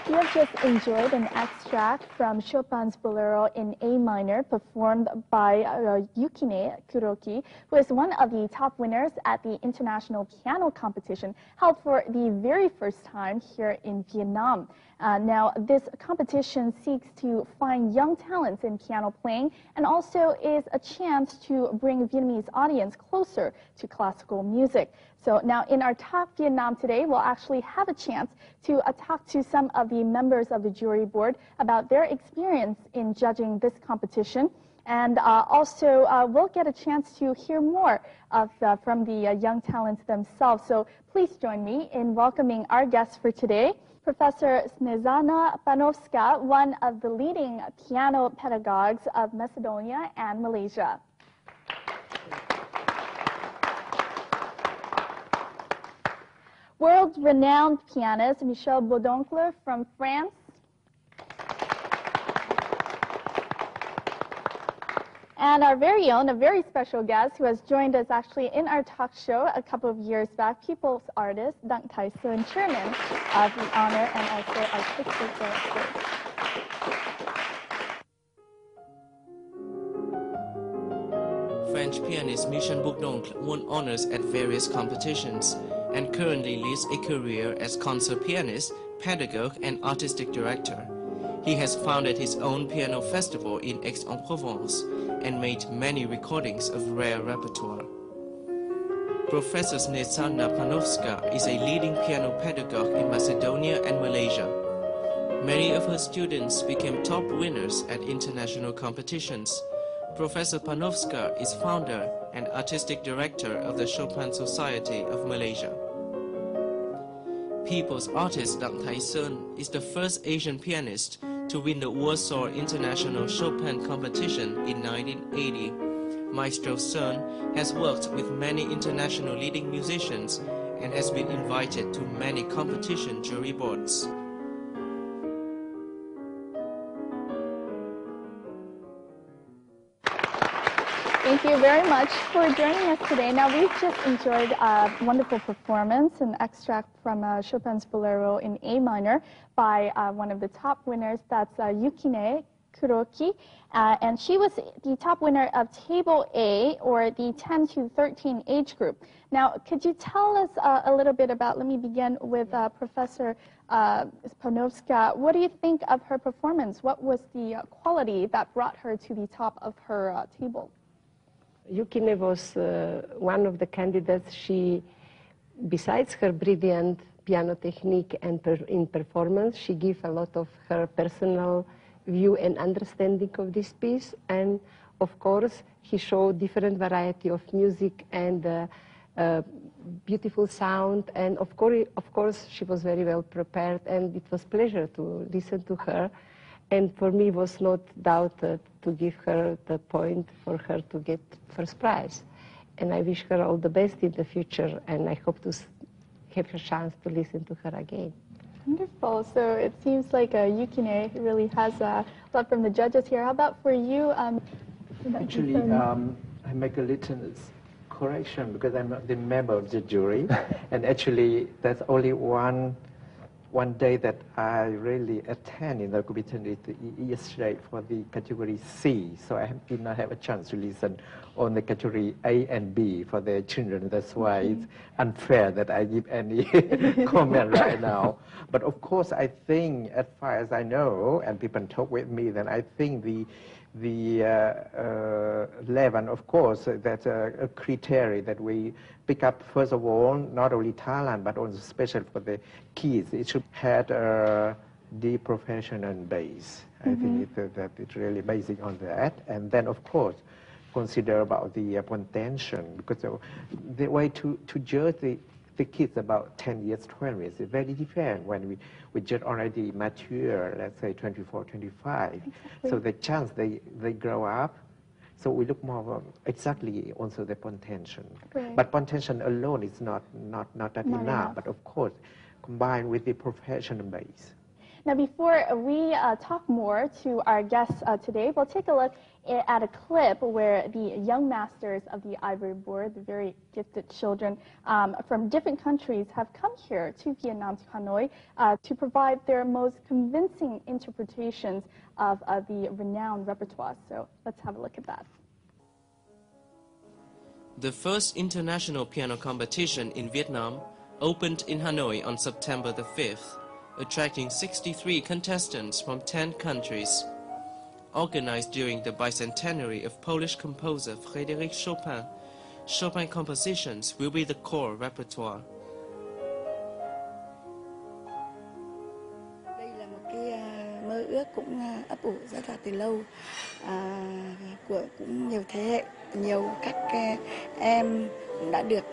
You have just enjoyed an extract from Chopin's Bolero in A minor, performed by Yukine Kuroki, who is one of the top winners at the International Piano Competition, held for the very first time here in Vietnam. Now, this competition seeks to find young talents in piano playing and also is a chance to bring Vietnamese audience closer to classical music. So now in our Talk Vietnam today, we'll actually have a chance to talk to some of the members of the jury board about their experience in judging this competition. And also, we'll get a chance to hear more from the young talents themselves. So please join me in welcoming our guests for today, Professor Snezana Panovska, one of the leading piano pedagogues of Macedonia and Malaysia. World-renowned pianist Michel Bourdoncle from France. And our very own, a very special guest who has joined us actually in our talk show a couple of years back, people's artist, Đặng Thái Sơn, chairman of the honor and also artistic director. French pianist Michel Bourdoncle won honors at various competitions and currently leads a career as concert pianist, pedagogue, and artistic director. He has founded his own piano festival in Aix-en-Provence and made many recordings of rare repertoire. Professor Snezana Panovska is a leading piano pedagogue in Macedonia and Malaysia. Many of her students became top winners at international competitions. Professor Panovska is founder and artistic director of the Chopin Society of Malaysia. People's artist Đặng Thái Sơn is the first Asian pianist to win the Warsaw International Chopin Competition in 1980. Maestro Sơn has worked with many international leading musicians and has been invited to many competition jury boards. Thank you very much for joining us today. Now, we've just enjoyed a wonderful performance, an extract from Chopin's Bolero in A minor by one of the top winners, that's Yukine Kuroki. And she was the top winner of Table A, or the 10 to 13 age group. Now, could you tell us a little bit about, let me begin with Professor Panovska. What do you think of her performance? What was the quality that brought her to the top of her table? Yukine was one of the candidates. She, besides her brilliant piano technique and in performance, she gave a lot of her personal view and understanding of this piece. And of course, he showed different variety of music and beautiful sound. And of course, she was very well prepared, and it was pleasure to listen to her. And for me, it was not doubt to give her the point for her to get first prize. And I wish her all the best in the future, and I hope to have a chance to listen to her again. Wonderful. So it seems like Yukine really has a lot from the judges here. How about for you? Actually, I make a little correction because I'm not the member of the jury. And actually, there's only one day that I really attend in the competition yesterday for the category C. So I did not have a chance to listen on the category A and B for the children. That's why it's unfair that I give any comment right now. But of course, I think, as far as I know, and people talk with me, then I think the level, of course, that's a criteria that we pick up, first of all, not only talent, but also especially for the kids. It should have the professional base. I think that it's really based on that. And then, of course, consider about the potential, because the way to judge the kids about 10 years, 12 years is very different when we just already mature, let's say 24, 25. Exactly. So the chance they grow up, so we look more exactly also the potential. Right. But potential alone is not enough. But of course, combined with the professional base. Now, before we talk more to our guests today, we'll take a look at a clip where the young masters of the ivory board, the very gifted children from different countries, have come here to Vietnam, to Hanoi, to provide their most convincing interpretations of the renowned repertoire. So let's have a look at that. The first international piano competition in Vietnam opened in Hanoi on September the 5th, attracting 63 contestants from 10 countries. Organized during the bicentenary of Polish composer Frédéric Chopin, Chopin compositions will be the core repertoire. Đây là một cái mơ ước cũng ấp ủ rất là từ lâu, của cũng nhiều thế hệ, nhiều các em đã được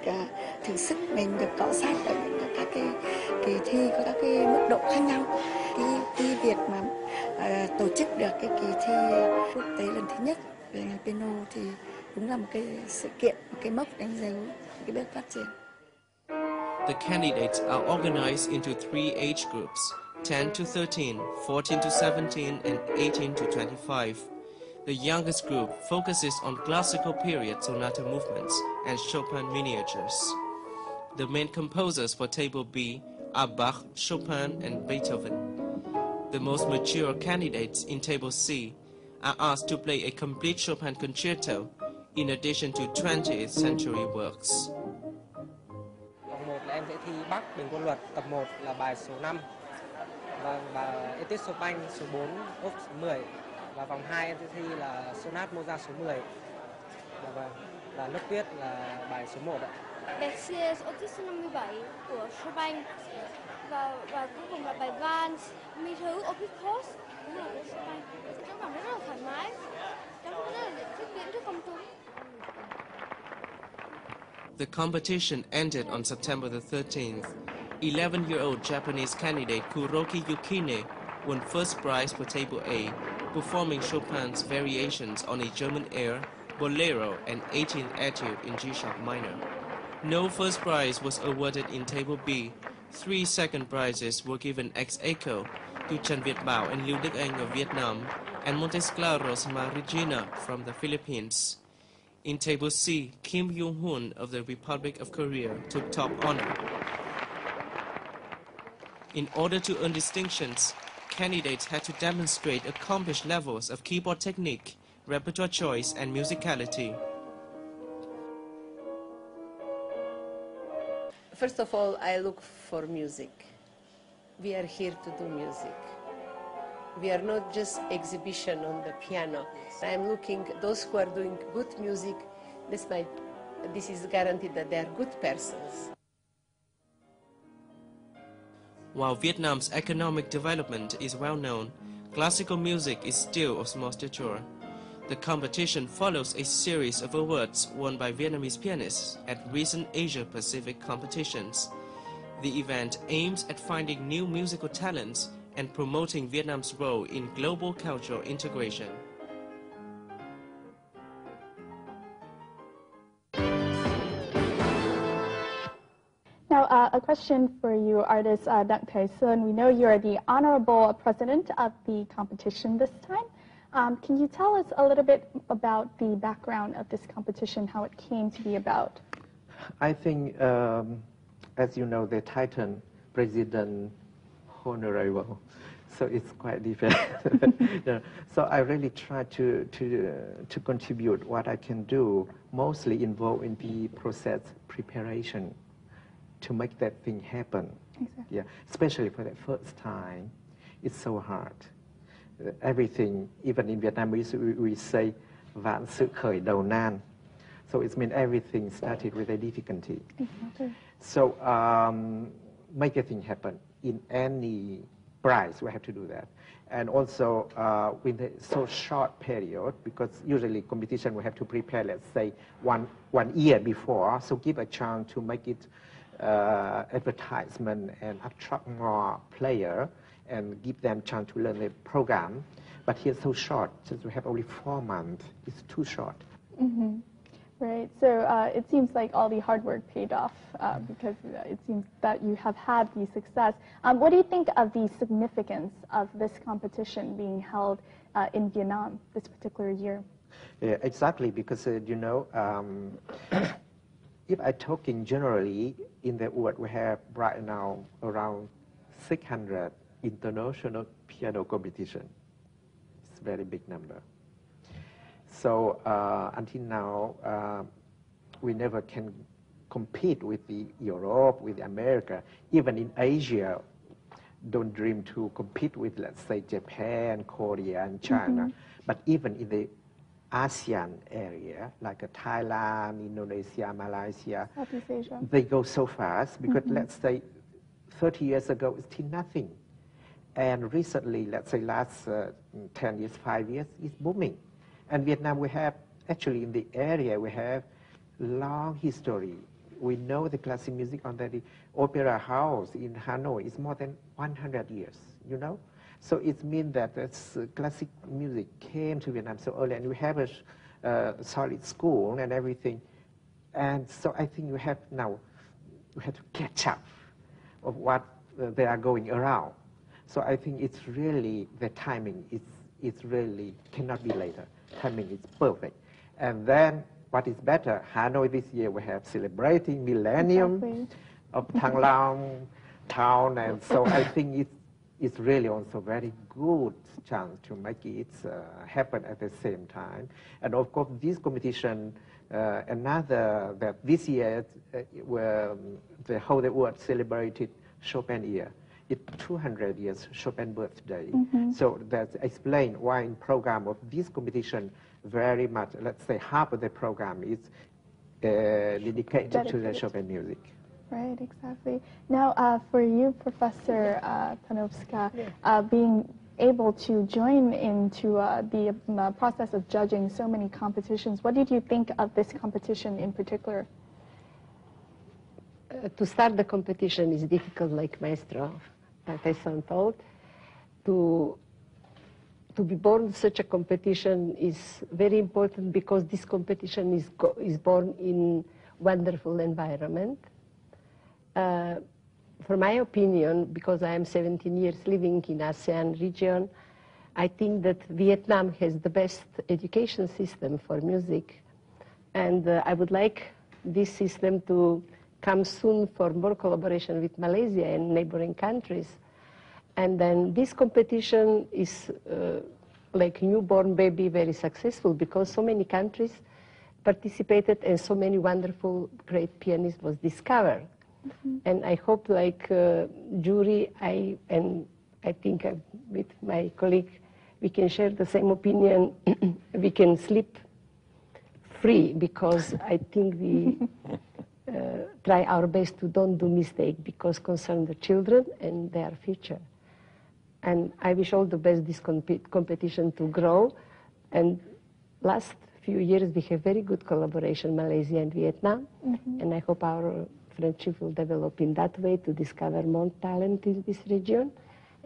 thử sức mình, được cọ sát ở những các cái kỳ thi có các cái mức độ khác nhau. Cái việc mà tổ chức được cái kỳ thi quốc tế lần thứ nhất về ngành piano thì đúng là một cái sự kiện, một cái mốc đánh dấu cái bước phát triển. The candidates are organized into 3 age groups, 10 to 13, 14 to 17, and 18 to 25. The youngest group focuses on classical period sonata movements and Chopin miniatures. The main composers for Table B are Bach, Chopin, and Beethoven. The most mature candidates in Table C are asked to play a complete Chopin concerto in addition to 20th century works. Vòng 1 là em sẽ thi Bach Bình Quân Luật, tập 1 là bài số 5 và Etude Chopin số 4, op số 10. Và vòng 2 em sẽ thi là Sonat Mozart số 10 và Nước Tuyết là bài số 1 ạ. Berceuse opus số 57 của Chopin và cuối cùng là bài Vals Mi thứ opus 4 cũng là của Chopin. Cháu cảm thấy rất là thoải mái, cháu cũng rất là thích diễn trước công chúng. The competition ended on September the 13th. 11-year-old Japanese candidate Kuroki Yukine won first prize for Table A, performing Chopin's variations on a German air, Bolero, and 18th Etude in G-sharp minor. No first prize was awarded in Table B. 3 second prizes were given ex aequo to Trần Việt Bảo and Lưu Đức Anh of Vietnam, and Montes Claros Marigina from the Philippines. In Table C, Kim Young-hoon of the Republic of Korea took top honor. In order to earn distinctions, candidates had to demonstrate accomplished levels of keyboard technique, repertoire choice, and musicality. First of all, I look for music. We are here to do music. We are not just exhibition on the piano. I'm looking those who are doing good music. This is guaranteed that they are good persons. While Vietnam's economic development is well known, classical music is still of small stature. The competition follows a series of awards won by Vietnamese pianists at recent Asia-Pacific competitions. The event aims at finding new musical talents and promoting Vietnam's role in global cultural integration. Now, a question for you, artist Đặng Thái Sơn. We know you're the honorable president of the competition this time. Can you tell us a little bit about the background of this competition, how it came to be about? I think, as you know, the title, President Honorable, so it's quite different. Yeah. So I really try to contribute what I can do, mostly involved in the process preparation to make that thing happen. Exactly. Yeah, especially for the first time, it's so hard. Everything, even in Vietnam, we say vạn sự khởi đầu nan. So it means everything started with a difficulty. Exactly. So make a thing happen in any prize, we have to do that. And also with a so short period, because usually competition we have to prepare, let's say, one year before, so give a chance to make it advertisement and attract more players and give them chance to learn the program. But here it's so short, since we have only 4 months, it's too short. Mm-hmm. Right. So it seems like all the hard work paid off because it seems that you have had the success. What do you think of the significance of this competition being held in Vietnam this particular year? Yeah, exactly, because you know, if I talking generally, in the world we have right now around 600 international piano competition. It's a very big number. So until now, we never can compete with the Europe, with America. Even in Asia, don't dream to compete with, let's say, Japan, Korea, and China. But even in the ASEAN area, like Thailand, Indonesia, Malaysia, Southeast Asia. they go so fast because let's say 30 years ago, it's still nothing. And recently, let's say last 10 years, 5 years, it's booming. And Vietnam, we have, actually in the area, we have long history. We know the classic music on the opera house in Hanoi is more than 100 years, you know? So it means that classic music came to Vietnam so early, and we have a solid school and everything. And so I think we have now, we have to catch up of what they are going around. So I think it's really, the timing is really cannot be later. Timing is perfect. And then what is better, Hanoi this year we have celebrating millennium of Thang Long town, and so I think it's really also very good chance to make it happen at the same time. And of course, this competition, another that this year, where the whole world celebrated Chopin year. It's 200 years Chopin birthday. So that explains why in program of this competition, very much, let's say half of the program is dedicated to the Chopin music. Right, exactly. Now, for you, Professor Panowska, being able to join into the process of judging so many competitions, what did you think of this competition in particular? To start the competition is difficult, like Maestro Tyson told. To be born in such a competition is very important because this competition is born in wonderful environment. For my opinion, because I am 17 years living in ASEAN region, I think that Vietnam has the best education system for music. And I would like this system to come soon for more collaboration with Malaysia and neighboring countries. And then this competition is like newborn baby, very successful because so many countries participated and so many wonderful, great pianists was discovered. And I hope, like jury, I think with my colleague, we can share the same opinion. We can sleep free because I think we try our best to don't do mistake because concern the children and their future. And I wish all the best this competition to grow. And last few years we have very good collaboration, Malaysia and Vietnam. And I hope our friendship will develop in that way to discover more talent in this region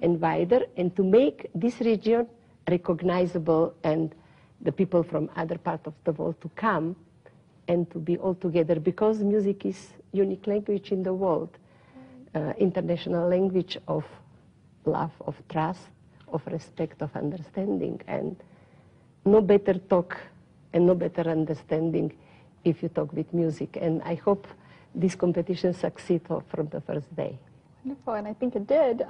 and wider, and to make this region recognizable and the people from other parts of the world to come and to be all together, because music is unique language in the world, international language of love, of trust, of respect, of understanding, and no better talk and no better understanding if you talk with music. And I hope this competition succeeds from the first day. Wonderful, and I think it did.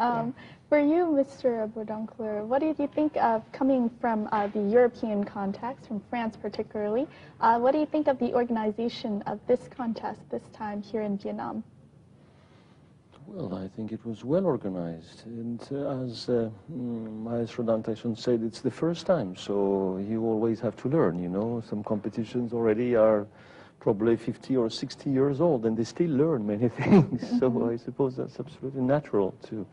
For you, Mr. Bourdoncle, what did you think of coming from the European context, from France particularly? What do you think of the organization of this contest this time here in Vietnam? Well, I think it was well organized, and as Maestro Dan Tyson said, it's the first time, so you always have to learn, you know. Some competitions already are probably 50 or 60 years old, and they still learn many things. So I suppose that's absolutely natural to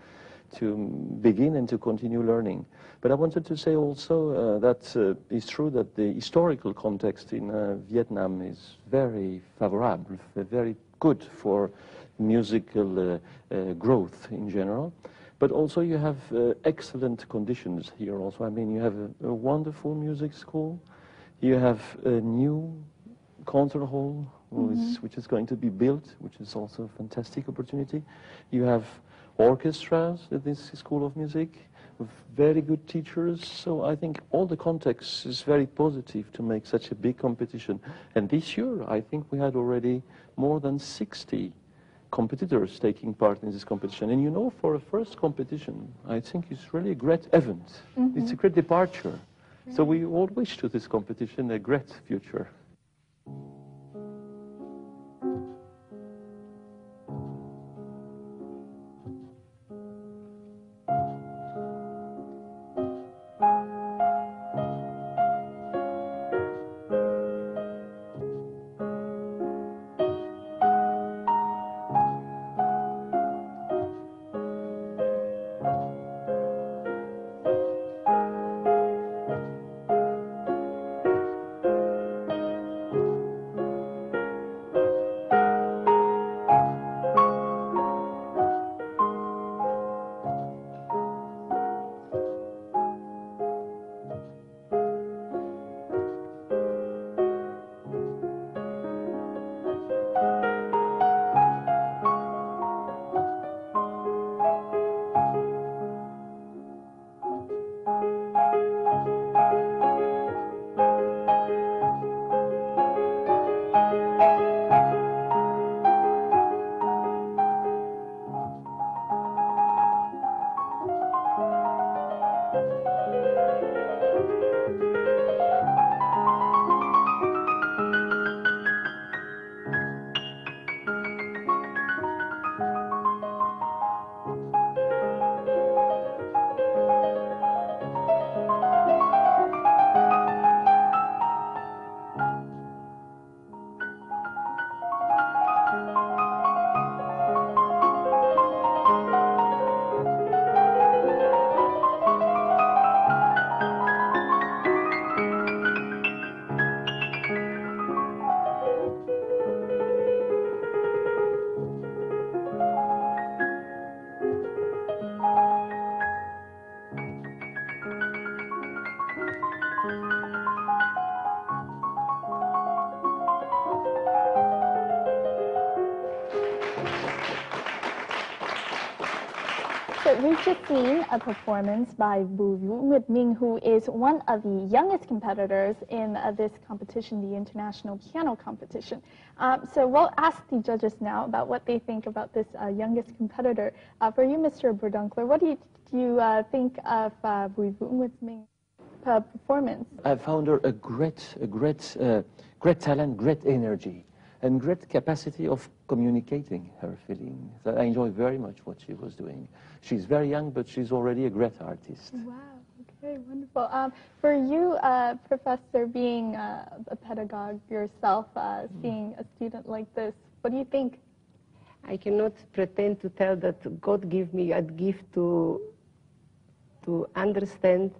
begin and to continue learning. But I wanted to say also that it's true that the historical context in Vietnam is very favorable, very good for musical growth in general. But also you have excellent conditions here also. I mean, you have a wonderful music school, you have a new concert hall, which is going to be built, which is also a fantastic opportunity. You have orchestras at this School of Music, with very good teachers. So I think all the context is very positive to make such a big competition. And this year, I think we had already more than 60 competitors taking part in this competition. And you know, for a first competition, I think it's really a great event. It's a great departure. So we all wish to this competition a great future. So we've just seen a performance by VNtienganh, who is one of the youngest competitors in this competition, the international piano competition. So we'll ask the judges now about what they think about this youngest competitor. For you, Mr. Berdunkler, what do you think of VNtiengang's performance? I found her a great talent, great energy, and great capacity of communicating her feelings. I enjoy very much what she was doing. She's very young, but she's already a great artist. Wow, okay, wonderful. For you, Professor, being a pedagogue yourself, seeing a student like this, what do you think? I cannot pretend to tell that God gave me a gift to understand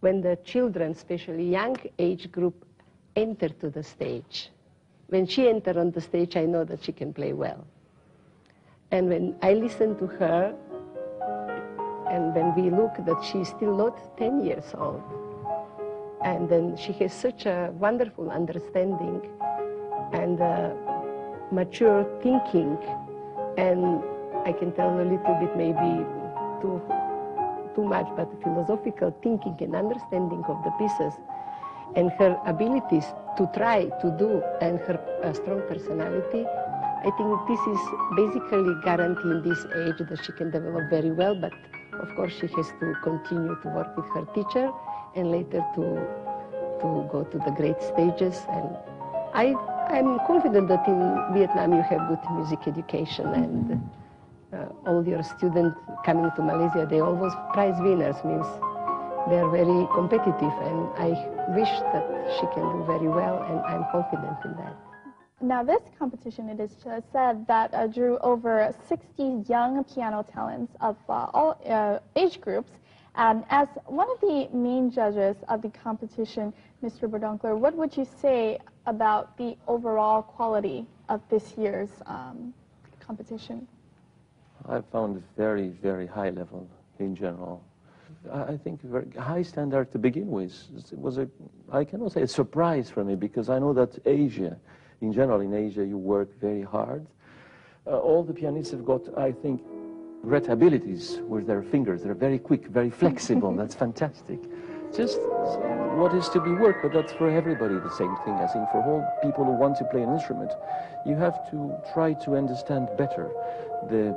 when the children, especially young age group, enter to the stage. When she enters on the stage, I know that she can play well. And when I listen to her, and when we look that she's still not 10 years old, and then she has such a wonderful understanding and mature thinking, and I can tell a little bit maybe too much, but philosophical thinking and understanding of the pieces, and her abilities to try to do, and her strong personality, I think this is basically guaranteeing this age that she can develop very well, but of course she has to continue to work with her teacher and later to go to the great stages. And I'm confident that in Vietnam you have good music education, and all your students coming to Malaysia, they always prize winners, means they're very competitive, and I wish that she can do very well, and I'm confident in that. Now, this competition, it is said that drew over 60 young piano talents of all age groups. And as one of the main judges of the competition, Mr. Berdunkler, what would you say about the overall quality of this year's competition? I found it very, very high level in general. I think, a very high standard to begin with. It was I cannot say a surprise for me, because I know that Asia, in general, in Asia, you work very hard. All the pianists have got, I think, great abilities with their fingers. They're very quick, very flexible. That's fantastic. Just what is to be worked, but that's for everybody the same thing. I think for all people who want to play an instrument, you have to try to understand better the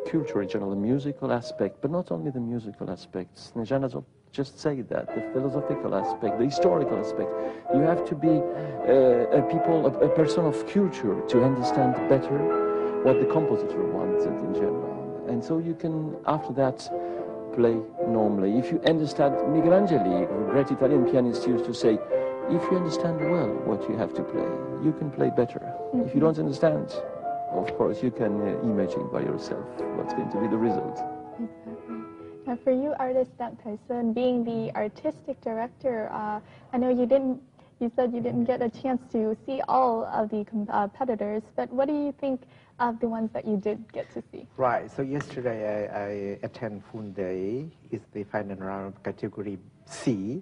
culture in general, the musical aspect, but not only the musical aspects. Snezhana just said that, the philosophical aspect, the historical aspect. You have to be a person of culture to understand better what the compositor wanted in general. And so you can, after that, play normally. If you understand, Michelangelo, a great Italian pianist, used to say, if you understand well what you have to play, you can play better. If you don't understand, of course, you can imagine by yourself what's going to be the result. Exactly. Now, for you, artist Dan Tyson, being the artistic director, I know you said you didn't get a chance to see all of the competitors, but what do you think of the ones that you did get to see? Right. So yesterday I attend full day. It's the final round of category C,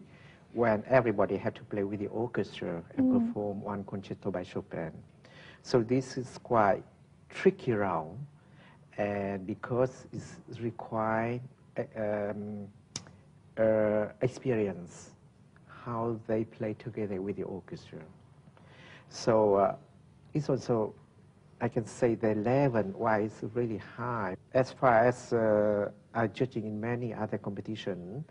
when everybody had to play with the orchestra and perform one concerto by Chopin. So this is quite tricky round, and because it's required experience how they play together with the orchestra. So it's also, I can say, the level-wise really high. As far as judging in many other competitions,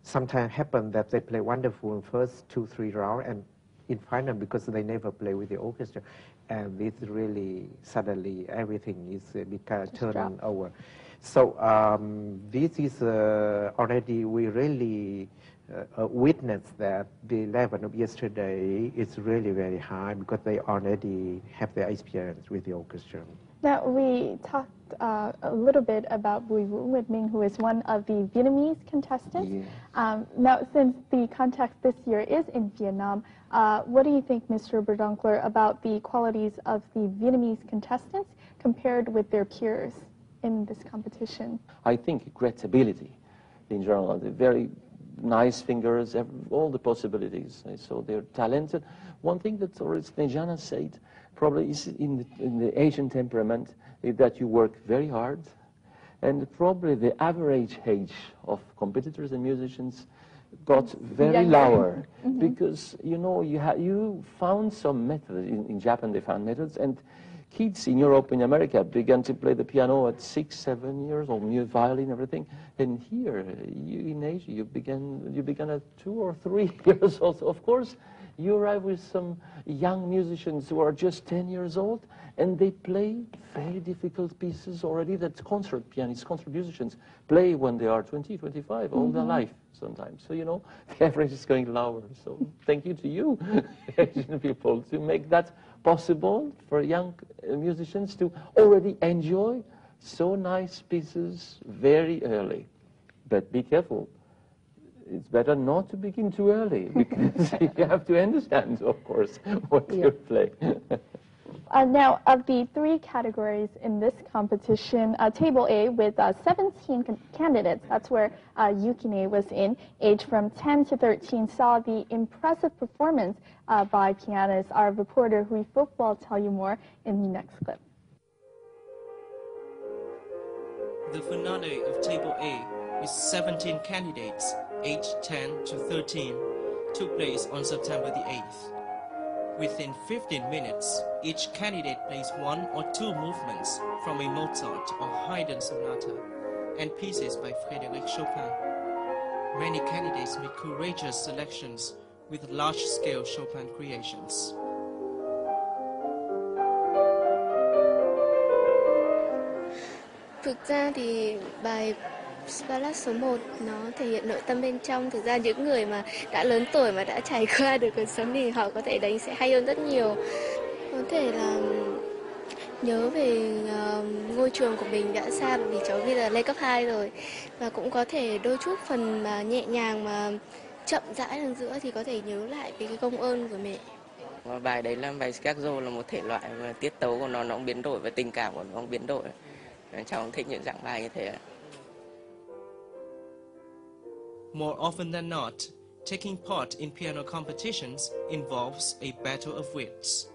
sometimes happen that they play wonderful in first 2-3 rounds, and in final, because they never play with the orchestra, and this really suddenly everything is turned over. So this is already, we really witness that the level of yesterday is really very high, because they already have their experience with the orchestra. Now, we talked a little bit about Bùi Vũ Nguyệt Minh, who is one of the Vietnamese contestants. Yeah. Now, since the contest this year is in Vietnam, what do you think, Mr. Berdonkler, about the qualities of the Vietnamese contestants compared with their peers in this competition? I think great ability in general. They're very nice fingers, all the possibilities. So they're talented. One thing that Snezhana said probably is in the Asian temperament, is that you work very hard, and probably the average age of competitors and musicians got very lower, because you found some methods. In Japan they found methods, and kids in Europe, in America, began to play the piano at 6-7 years old, violin, everything. And here, in Asia, you began at 2 or 3 years old. So of course, you arrive with some young musicians who are just 10 years old, and they play very difficult pieces already that concert pianists, concert musicians play when they are 20, 25, all their life sometimes. So, the average is going lower. So thank you to you, Asian people, to make that possible for young musicians to already enjoy so nice pieces very early. But be careful. It's better not to begin too early, because you have to understand, of course, what you play. Now, of the 3 categories in this competition, Table A with 17 candidates, that's where Yukine was in, aged from 10 to 13, saw the impressive performance by pianist. Our reporter Hui Phúc will tell you more in the next clip. The finale of Table A, with 17 candidates, aged 10 to 13, took place on September the 8th. Within 15 minutes, each candidate plays 1 or 2 movements from a Mozart or Haydn sonata and pieces by Frédéric Chopin. Many candidates make courageous selections with large-scale Chopin creations. Thực ra thì bài Ballad số 1 nó thể hiện nội tâm bên trong. Thực ra những người mà đã lớn tuổi mà đã trải qua được cuộc sống thì họ có thể đánh sẽ hay hơn rất nhiều. Có thể là nhớ về ngôi trường của mình đã xa, bởi vì cháu bây giờ lên cấp 2 rồi. Và cũng có thể đôi chút phần mà nhẹ nhàng mà chậm rãi đằng giữa thì có thể nhớ lại về cái công ơn của mẹ. Bài đấy là bài scherzo, là một thể loại mà tiết tấu của nó cũng biến đổi và tình cảm của nó cũng biến đổi. Cháu cũng thích những dạng bài như thế. More often than not, taking part in piano competitions involves a battle of wits.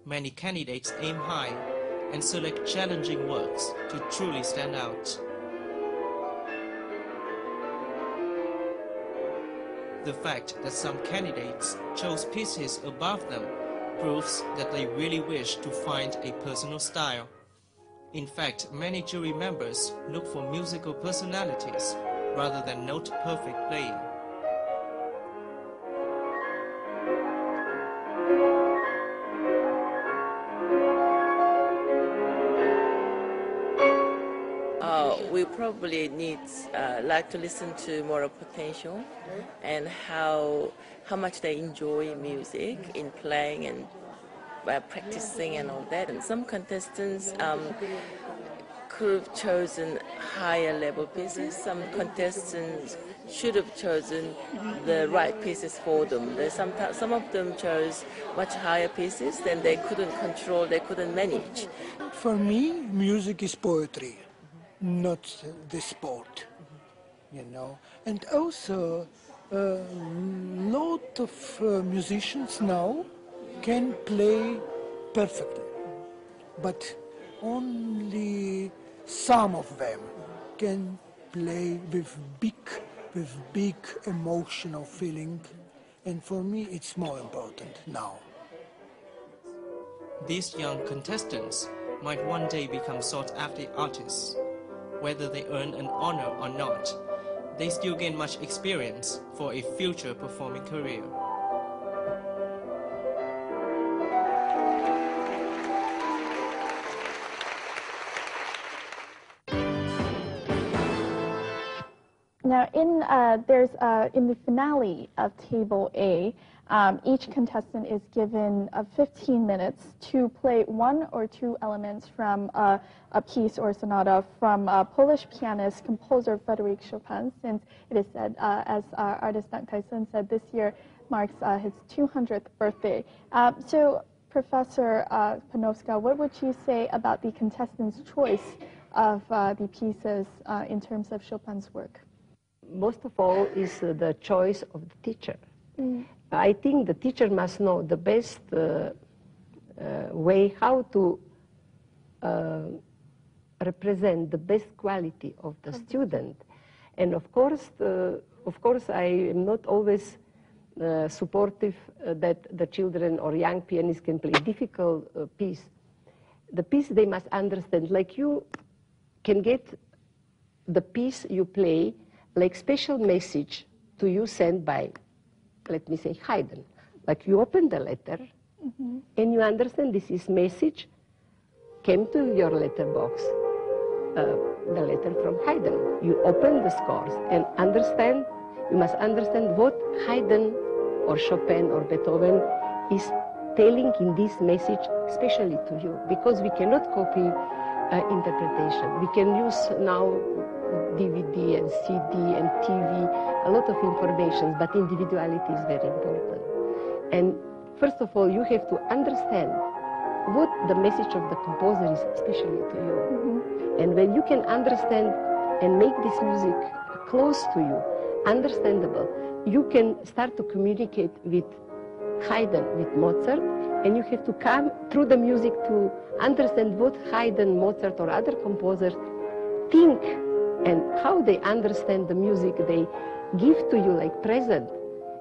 Many candidates aim high and select challenging works to truly stand out. The fact that some candidates chose pieces above them proves that they really wish to find a personal style. In fact, many jury members look for musical personalities rather than note-perfect playing. We probably need like to listen to more of potential and how much they enjoy music in playing and practicing and all that. And some contestants could have chosen higher level pieces. Some contestants should have chosen the right pieces for them. Some of them chose much higher pieces than they couldn't control, they couldn't manage. For me, music is poetry, not the sport, you know. And also, a lot of musicians now can play perfectly, but only some of them can play with big emotional feeling, and for me it's more important now. These young contestants might one day become sought-after artists. Whether they earn an honor or not, they still gain much experience for a future performing career. Now, in the finale of Table A, each contestant is given 15 minutes to play one or two elements from a piece or sonata from Polish pianist, composer Frédéric Chopin, since it is said, as artist Dang Tyson said, this year marks his 200th birthday. So, Professor Panowska, what would you say about the contestants' choice of the pieces in terms of Chopin's work? Most of all is the choice of the teacher. I think the teacher must know the best way how to represent the best quality of the student. And of course, I am not always supportive that the children or young pianists can play difficult piece. The piece they must understand, like you can get the piece you play like special message to you sent by, let me say, Haydn. Like you open the letter, and you understand this is message came to your letterbox, the letter from Haydn. You open the scores and understand, you must understand what Haydn or Chopin or Beethoven is telling in this message, especially to you, because we cannot copy interpretation. We can use now DVD and CD and TV, a lot of information, but individuality is very important. And first of all, you have to understand what the message of the composer is, especially to you. And when you can understand and make this music close to you, understandable, you can start to communicate with Haydn, with Mozart, and you have to come through the music to understand what Haydn, Mozart, or other composers think and how they understand the music they give to you like present,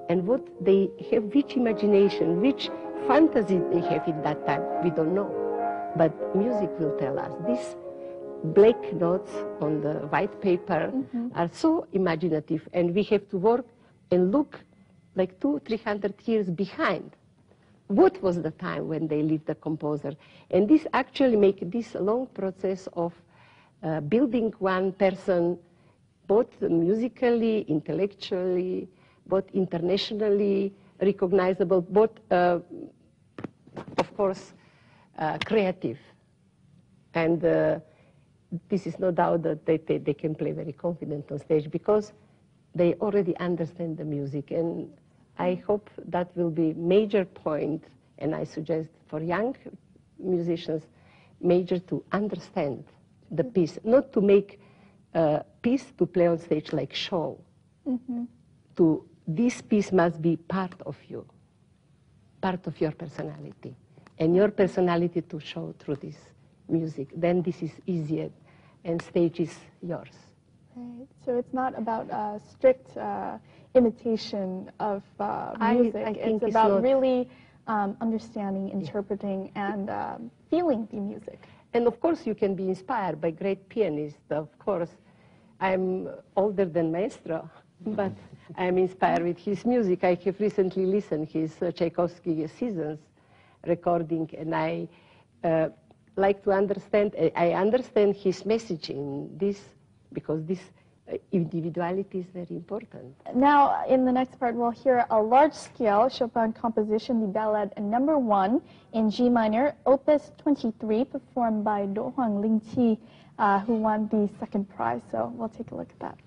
and what they have, which imagination, which fantasy they have in that time, we don't know. But music will tell us. These black notes on the white paper are so imaginative, and we have to work and look like 200-300 years behind. What was the time when they lived, the composer? And this actually makes this long process of building one person, both musically, intellectually, both internationally recognizable, both, of course, creative. And this is no doubt that they can play very confident on stage because they already understand the music. And I hope that will be major point, and I suggest for young musicians, major to understand the piece, not to make a piece to play on stage like show. this piece must be part of you, part of your personality, and your personality to show through this music. Then this is easier, and stage is yours. Right. So it's not about strict imitation of music. I think it's about not really understanding, interpreting, and feeling the music. And of course, you can be inspired by great pianists. Of course, I'm older than Maestro, but I'm inspired with his music. I have recently listened his Tchaikovsky Seasons recording, and I like to understand. I understand his message in this, because this individuality is very important. Now, in the next part, we'll hear a large-scale Chopin composition, the Ballad No. 1 in G minor, Opus 23, performed by Do Hwang Ling Chi, who won the second prize. So we'll take a look at that.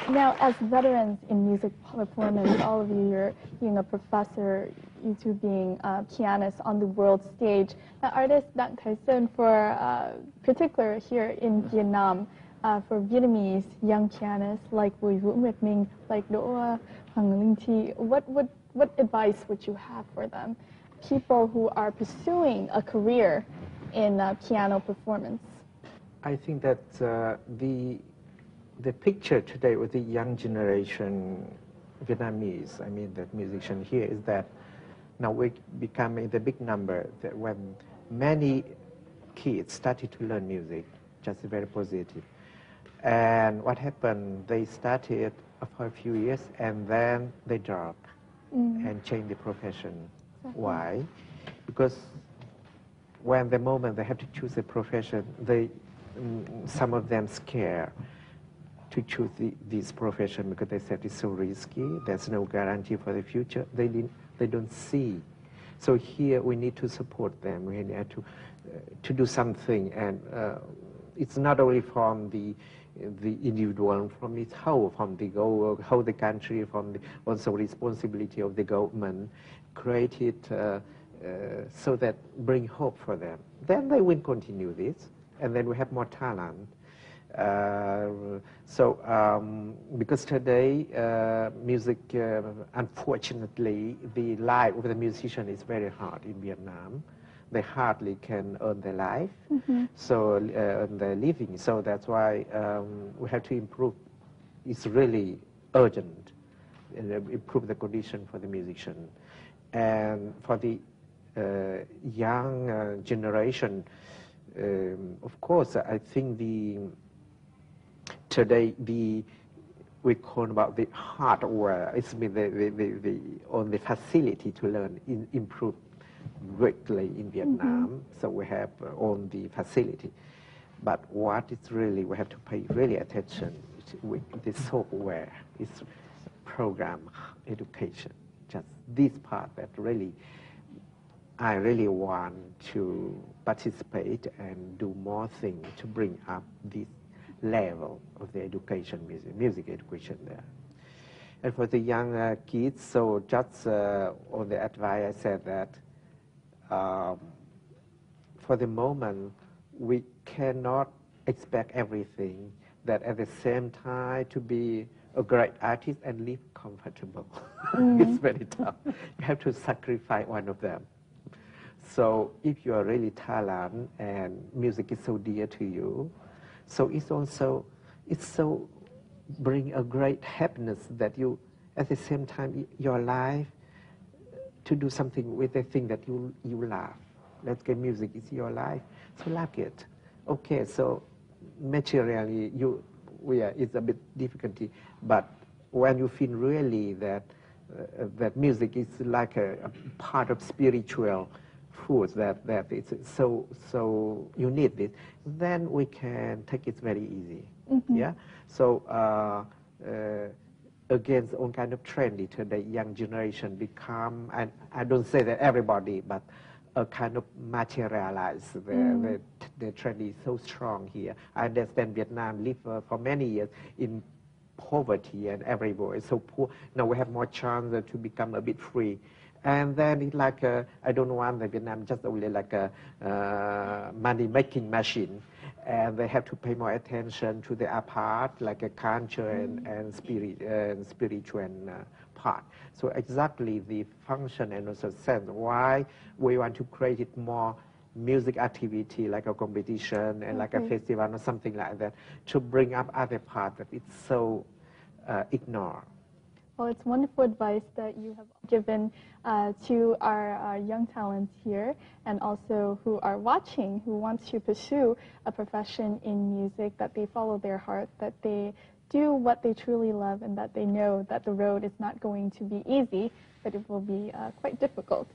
Now, as veterans in music performance, all of you, you're being a professor, you two being pianists on the world stage. Now, artist Đặng Thái Sơn, for particular here in Vietnam, for Vietnamese young pianists like Bùi Vũ Nguyệt Minh, like Do Hwang Linh Chi, what advice would you have for them? People who are pursuing a career in piano performance. I think that the picture today with the young generation Vietnamese, I mean, that musician here, is that now we're becoming the big number that when many kids started to learn music, just very positive. And what happened, they started for a few years and then they dropped and changed the profession. Why? Because when the moment they have to choose a profession, they, some of them scare to choose this profession because they said it's so risky, there's no guarantee for the future, they don't see. So here we need to support them, we need to do something, and it's not only from the individual, from its whole, from the whole the country, from the also responsibility of the government, create it so that bring hope for them. Then they will continue this, and then we have more talent. Because today music, unfortunately, the life of the musician is very hard in Vietnam. They hardly can earn their life, so earn their living. So that's why we have to improve. It's really urgent, improve the condition for the musician, and for the young generation. Of course, I think today we call about the hardware. It's been the only facility to learn improve greatly in Vietnam. So we have on the facility, but what is really we have to pay really attention with the software is program education. Just this part that really I really want to participate and do more things to bring up this level of the education, music education there. And for the young kids, so just on the advice I said that for the moment we cannot expect everything, that at the same time to be a great artist and live comfortable. It's very tough. You have to sacrifice one of them. So if you are really talented and music is so dear to you, so it's so bring a great happiness that you, at the same time, your life to do something with the thing that you love. Let's get music is your life, so like it. Okay, so materially it's a bit difficulty, but when you feel really that that music is like a part of spiritual food, that it's so you need it, then we can take it very easy. Yeah. So against all kind of trendy today, young generation become, and I don't say that everybody, but a kind of materialized. The trend is so strong here. I understand Vietnam lived for many years in poverty and everywhere so poor. Now we have more chance to become a bit free. And then it's like, I don't want the Vietnam just only like a money-making machine. And they have to pay more attention to the art part, like a culture and spiritual part. So exactly the function and also sense why we want to create it more music activity, like a competition and like a festival or something like that, to bring up other parts that it's so ignored. Well, it's wonderful advice that you have given to our young talents here, and also who are watching, who want to pursue a profession in music, that they follow their heart, that they do what they truly love, and that they know that the road is not going to be easy, but it will be quite difficult.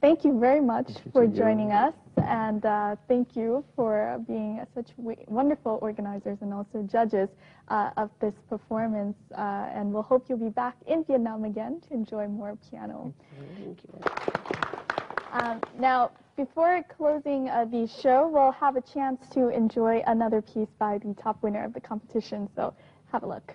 Thank you very much for joining us, and thank you for being such wonderful organizers and also judges of this performance, and we'll hope you'll be back in Vietnam again to enjoy more piano. Thank you. Now, before closing the show, we'll have a chance to enjoy another piece by the top winner of the competition, so have a look.